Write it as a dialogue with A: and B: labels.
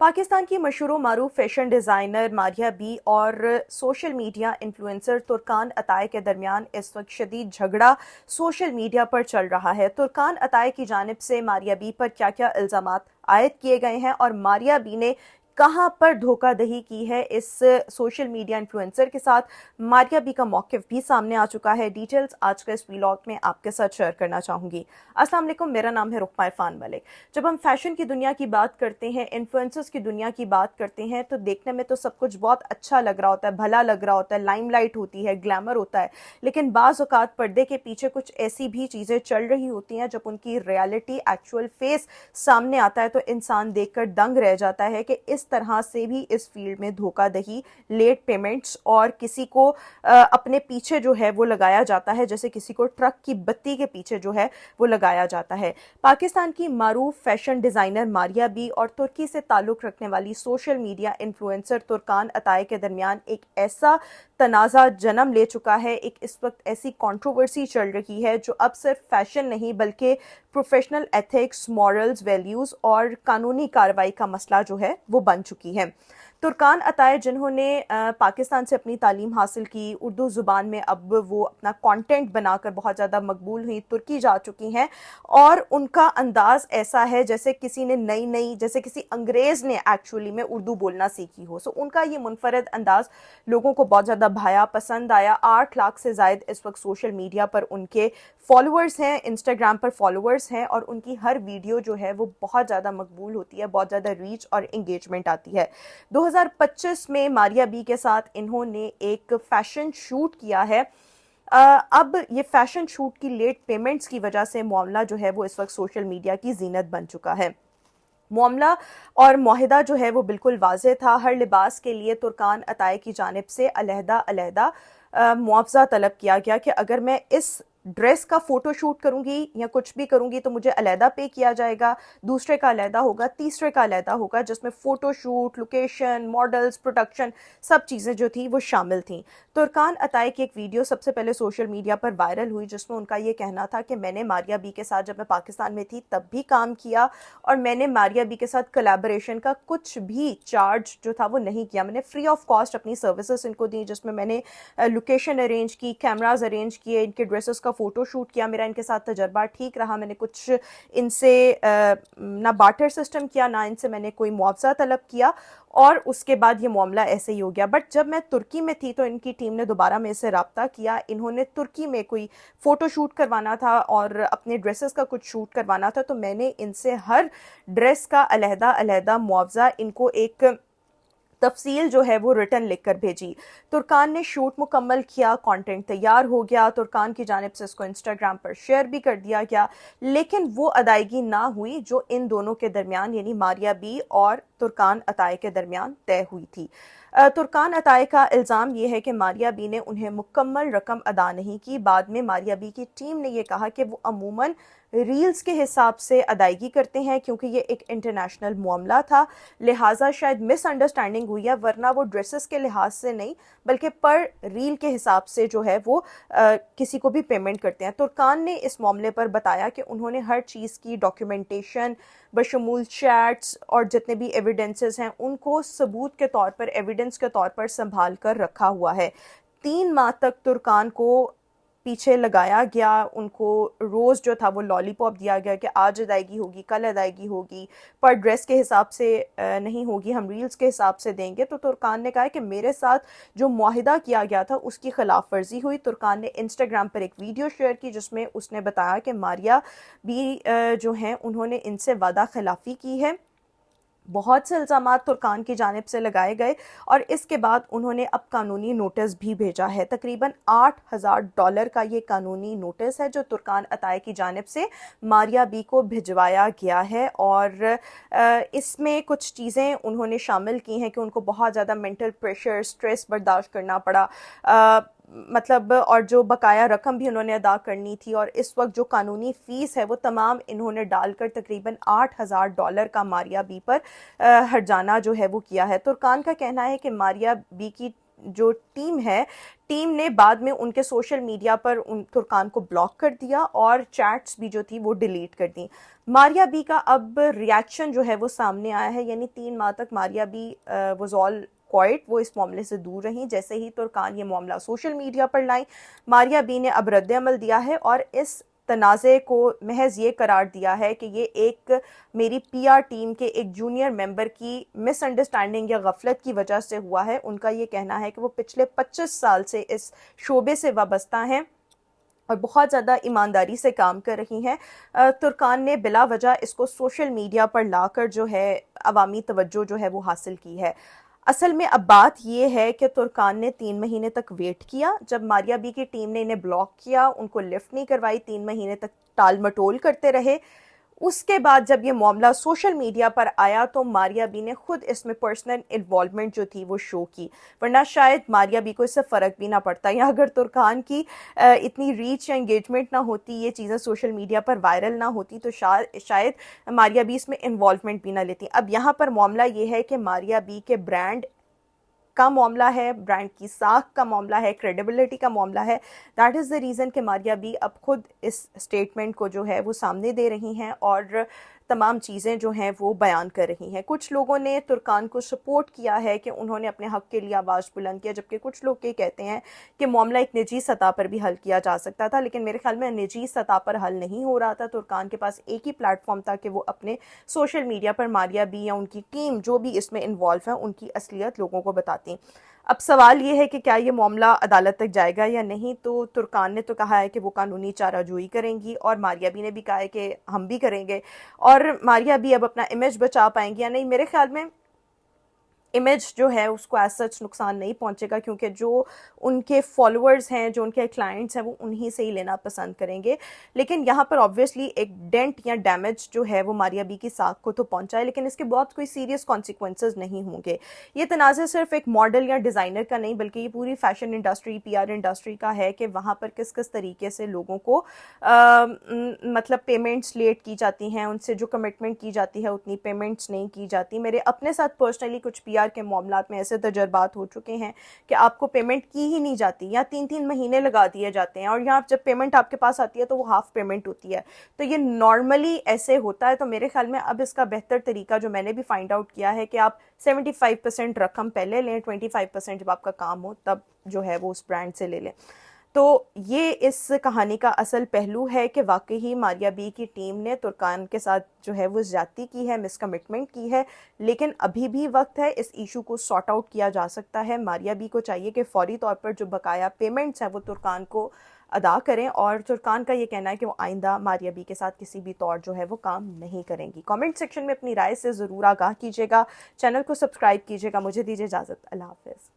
A: पाकिस्तान की मशहूर मारूफ fashion designer Maria B और सोशल मीडिया इन्फ्लुएंसर तुर्कान अताई के दरमियान इस वक्त शदीद झगड़ा सोशल मीडिया पर चल रहा है। तुर्कान अताई की जानिब से मारिया बी पर क्या क्या इल्ज़ामात आयद किए गए हैं और मारिया बी ने कहां पर धोखाधड़ी की है इस सोशल मीडिया इन्फ्लुएंसर के साथ, मारिया बी का मौक़िफ़ भी सामने आ चुका है। डिटेल्स आज के इस व्लॉग में आपके साथ शेयर करना चाहूँगी। अस्सलाम वालेकुम, मेरा नाम है रुकमा इरफान मलिक। जब हम फैशन की दुनिया की बात करते हैं, इन्फ्लुएंसर्स की दुनिया की बात करते हैं, तो देखने में तो सब कुछ बहुत अच्छा लग रहा होता है, भला लग रहा होता है, लाइमलाइट होती है, ग्लैमर होता है, लेकिन बाज़ औक़ात पर्दे के पीछे कुछ ऐसी भी चीज़ें चल रही होती हैं जब उनकी रियलिटी, एक्चुअल फेस सामने आता है तो इंसान देखकर दंग रह जाता है कि इस तरह से भी इस फील्ड में धोखाधड़ी, लेट पेमेंट्स और किसी को अपने पीछे जो है वो लगाया जाता है, जैसे किसी को ट्रक की बत्ती के पीछे जो है वो लगाया जाता है। पाकिस्तान की मारूफ फैशन डिज़ाइनर मारिया बी और तुर्की से ताल्लुक़ रखने वाली सोशल मीडिया इन्फ्लुएंसर तुर्कान अताई के दरमियान एक ऐसा तनाज़ा जन्म ले चुका है, एक इस वक्त ऐसी कंट्रोवर्सी चल रही है जो अब सिर्फ फैशन नहीं बल्कि प्रोफेशनल एथिक्स, मॉरल्स, वैल्यूज़ और कानूनी कार्रवाई का मसला जो है वो बन चुकी है। तुर्कान अताई जिन्होंने पाकिस्तान से अपनी तालीम हासिल की, उर्दू ज़ुबान में अब वो अपना कंटेंट बनाकर बहुत ज़्यादा मकबूल हुई, तुर्की जा चुकी हैं और उनका अंदाज़ ऐसा है जैसे किसी ने जैसे किसी अंग्रेज़ ने एक्चुअली में उर्दू बोलना सीखी हो। सो उनका ये मुनफरद अंदाज़ लोगों को बहुत ज़्यादा भाया, पसंद आया। 8 लाख से ज़ायद इस वक्त सोशल मीडिया पर उनके फॉलोअर्स हैं, इंस्टाग्राम पर फॉलोअर्स हैं और उनकी हर वीडियो जो है वो बहुत ज़्यादा मकबूल होती है, बहुत ज़्यादा रीच और इंगेजमेंट आती है। 2025 में मारिया बी के साथ इन्होंने एक फैशन शूट किया है। अब ये फैशन शूट की लेट पेमेंट्स की वजह से मामला जो है वो इस वक्त सोशल मीडिया की जीनत बन चुका है। मामला और मुआहिदा जो है वो बिल्कुल वाज़ेह था। हर लिबास के लिए तुर्कान अताई की जानिब से अलहदा मुआवजा तलब किया गया कि अगर मैं इस ड्रेस का फ़ोटो शूट करूंगी या कुछ भी करूंगी तो मुझे अलहदा पे किया जाएगा, दूसरे का अलहदा होगा, तीसरे का अलहदा होगा, जिसमें photo shoot, location, models, production सब चीज़ें जो थी वो शामिल थीं। तुर्कान अताई की एक वीडियो सबसे पहले सोशल मीडिया पर वायरल हुई जिसमें उनका ये कहना था कि मैंने मारिया बी के साथ जब मैं पाकिस्तान में थी तब भी काम किया और मैंने मारिया बी के साथ कोलैबोरेशन का कुछ भी चार्ज जो था वो नहीं किया। मैंने फ्री ऑफ कॉस्ट अपनी सर्विसेज इनको दी, जिसमें मैंने लोकेशन अरेंज की, कैमराज अरेंज किए, इनके ड्रेसेस का फ़ोटो शूट किया। मेरा इनके साथ तजर्बा ठीक रहा। मैंने कुछ इनसे ना बार्टर सिस्टम किया, ना इनसे मैंने कोई मुआवजा तलब किया और उसके बाद ये मामला ऐसे ही हो गया। बट जब मैं तुर्की में थी तो इनकी टीम ने दोबारा मेरे से रब्ता किया। इन्होंने तुर्की में कोई फ़ोटो शूट करवाना था और अपने ड्रेसेस का कुछ शूट करवाना था, तो मैंने इनसे हर ड्रेस का अलहदा मुआवजा इनको एक तफसील जो है वो रिटर्न लिख कर भेजी। तुर्कान ने शूट मुकम्मल किया, कंटेंट तैयार हो गया, तुर्कान की जानिब से इसको इंस्टाग्राम पर शेयर भी कर दिया गया, लेकिन वो अदायगी ना हुई जो इन दोनों के दरमियान यानी मारिया बी और तुर्कान अताई के दरमियान तय हुई थी। तुर्कान अताई का इल्ज़ाम ये है कि मारिया बी ने उन्हें मुकम्मल रकम अदा नहीं की। बाद में मारिया बी की टीम ने यह कहा कि वो अमूमन रील्स के हिसाब से अदायगी करते हैं क्योंकि ये एक इंटरनेशनल मामला था, लिहाजा शायद मिसअंडरस्टैंडिंग हुई है, वरना वो ड्रेसेस के लिहाज से नहीं बल्कि पर रील के हिसाब से जो है वो किसी को भी पेमेंट करते हैं। तुर्कान ने इस मामले पर बताया कि उन्होंने हर चीज़ की डॉक्यूमेंटेशन बशमूल चैट्स और जितने भी एविडेंसेस हैं उनको सबूत के तौर पर, एविडेंस के तौर पर संभाल कर रखा हुआ है। 3 माह तक तुर्कान को पीछे लगाया गया, उनको रोज़ जो था वो लॉलीपॉप दिया गया कि आज अदायगी होगी, कल अदायगी होगी, पर ड्रेस के हिसाब से नहीं होगी, हम रील्स के हिसाब से देंगे। तो तुर्कान ने कहा कि मेरे साथ जो मुआहिदा किया गया था उसकी खिलाफ वर्जी हुई। तुर्कान ने इंस्टाग्राम पर एक वीडियो शेयर की जिसमें उसने बताया कि मारिया भी जो हैं उन्होंने इनसे वादा खिलाफ़ी की है। बहुत से इल्ज़ामात तुर्कान की जानिब से लगाए गए और इसके बाद उन्होंने अब कानूनी नोटिस भी भेजा है। तकरीबन $8,000 का ये कानूनी नोटिस है जो तुर्कान अताई की जानिब से मारिया बी को भिजवाया गया है और इसमें कुछ चीज़ें उन्होंने शामिल की हैं कि उनको बहुत ज़्यादा मेंटल प्रेशर, स्ट्रेस बर्दाश्त करना पड़ा, मतलब और जो बकाया रकम भी उन्होंने अदा करनी थी और इस वक्त जो कानूनी फ़ीस है वो तमाम इन्होंने डालकर तकरीबन $8,000 का मारिया बी पर हर्जाना जो है वो किया है। तुर्कान का कहना है कि मारिया बी की جو ٹیم نے بعد میں ان کے سوشل میڈیا پر ان ترکان کو بلاک کر دیا اور چیٹس بھی جو تھی وہ ڈیلیٹ کر دیں. ماریا بی کا اب ریاکشن جو ہے وہ سامنے آیا ہے. یعنی 3 ماہ تک ماریا بی واز آل کوائٹ, وہ اس معاملے سے دور رہیں. جیسے ہی ترکان یہ معاملہ سوشل میڈیا پر لائیں, ماریا بی نے اب رد عمل دیا ہے اور اس تنازع کو محض یہ قرار دیا ہے کہ یہ ایک میری پی آر ٹیم کے ایک جونیئر ممبر کی مس انڈرسٹینڈنگ یا غفلت کی وجہ سے ہوا ہے. ان کا یہ کہنا ہے کہ وہ پچھلے 25 سال سے اس شعبے سے وابستہ ہیں اور بہت زیادہ ایمانداری سے کام کر رہی ہیں. ترکان نے بلا وجہ اس کو سوشل میڈیا پر لا کر جو ہے عوامی توجہ جو ہے وہ حاصل کی ہے. اصل میں اب بات یہ ہے کہ ترکان نے 3 مہینے تک ویٹ کیا. جب ماریا بی کی ٹیم نے انہیں بلاک کیا, ان کو لفٹ نہیں کروائی, 3 مہینے تک ٹال مٹول کرتے رہے. اس کے بعد جب یہ معاملہ سوشل میڈیا پر آیا تو ماریا بی نے خود اس میں پرسنل انوالومنٹ جو تھی وہ شو کی, ورنہ شاید ماریا بی کو اس سے فرق بھی نہ پڑتا. یا اگر ترکان کی اتنی ریچ یا انگیجمنٹ نہ ہوتی, یہ چیزیں سوشل میڈیا پر وائرل نہ ہوتی, تو شاید ماریا بی اس میں انوالومنٹ بھی نہ لیتی. اب یہاں پر معاملہ یہ ہے کہ ماریا بی کے برانڈ کا معاملہ ہے, برانڈ کی ساکھ کا معاملہ ہے, کریڈیبلٹی کا معاملہ ہے. دیٹ از دا ریزن کہ ماریا بی اب خود اس اسٹیٹمنٹ کو جو ہے وہ سامنے دے رہی ہیں اور تمام چیزیں جو ہیں وہ بیان کر رہی ہیں. کچھ لوگوں نے ترکان کو سپورٹ کیا ہے کہ انہوں نے اپنے حق کے لیے آواز بلند کیا, جبکہ کچھ لوگ یہ کہتے ہیں کہ معاملہ ایک نجی سطح پر بھی حل کیا جا سکتا تھا. لیکن میرے خیال میں نجی سطح پر حل نہیں ہو رہا تھا. ترکان کے پاس ایک ہی پلیٹ فارم تھا کہ وہ اپنے سوشل میڈیا پر ماریا بی یا ان کی ٹیم جو بھی اس میں انوالو ہیں ان کی اصلیت لوگوں کو بتاتی. اب سوال یہ ہے کہ کیا یہ معاملہ عدالت تک جائے گا یا نہیں. تو ترکان نے تو کہا ہے کہ وہ قانونی چارہ جوئی کریں گی, اور ماریا بی نے بھی کہا ہے کہ ہم بھی کریں گے. اور ماریا بی اب اپنا امیج بچا پائیں گی یا نہیں, میرے خیال میں امیج جو ہے اس کو ایز سچ نقصان نہیں پہنچے گا, کیونکہ جو ان کے فالوورز ہیں, جو ان کے کلائنٹس ہیں, وہ انہی سے ہی لینا پسند کریں گے. لیکن یہاں پر آبویسلی ایک ڈینٹ یا ڈیمیج جو ہے وہ ماریا بی کی ساکھ کو تو پہنچا ہے, لیکن اس کے بہت کوئی سیریس کانسیکوینسز نہیں ہوں گے. یہ تنازع صرف ایک ماڈل یا ڈیزائنر کا نہیں, بلکہ یہ پوری fashion industry, P R industry کا ہے کہ وہاں پر کس کس طریقے سے لوگوں کو مطلب پیمنٹس لیٹ کی جاتی ہیں, ان سے جو کمٹمنٹ کی جاتی ہے اتنی پیمنٹس نہیں کی جاتی. میرے اپنے ساتھ پرسنلی کچھ پی آر کے معاملات میں ایسے تجربات ہو چکے ہیں کہ آپ کو پیمنٹ کی ہی نہیں جاتی, یا 3 مہینے لگا دیے جاتے ہیں, اور یہاں جب پیمنٹ آپ کے پاس آتی ہے تو وہ ہاف پیمنٹ ہوتی ہے. تو یہ نارملی ایسے ہوتا ہے. تو میرے خیال میں اب اس کا بہتر طریقہ جو میں نے بھی فائنڈ آؤٹ کیا ہے کہ آپ 75% رقم پہلے لیں, 25% جب آپ کا کام ہو تب جو ہے وہ اس برانڈ سے لے لیں. تو یہ اس کہانی کا اصل پہلو ہے کہ واقعی ماریا بی کی ٹیم نے ترکان کے ساتھ جو ہے وہ زیادتی کی ہے, مس کمٹمنٹ کی ہے, لیکن ابھی بھی وقت ہے, اس ایشو کو سارٹ آؤٹ کیا جا سکتا ہے. ماریا بی کو چاہیے کہ فوری طور پر جو بقایا پیمنٹس ہیں وہ ترکان کو ادا کریں, اور ترکان کا یہ کہنا ہے کہ وہ آئندہ ماریا بی کے ساتھ کسی بھی طور جو ہے وہ کام نہیں کریں گی. کامنٹ سیکشن میں اپنی رائے سے ضرور آگاہ کیجیے گا, چینل کو سبسکرائب کیجیے گا. مجھے دیجیے اجازت, اللہ حافظ.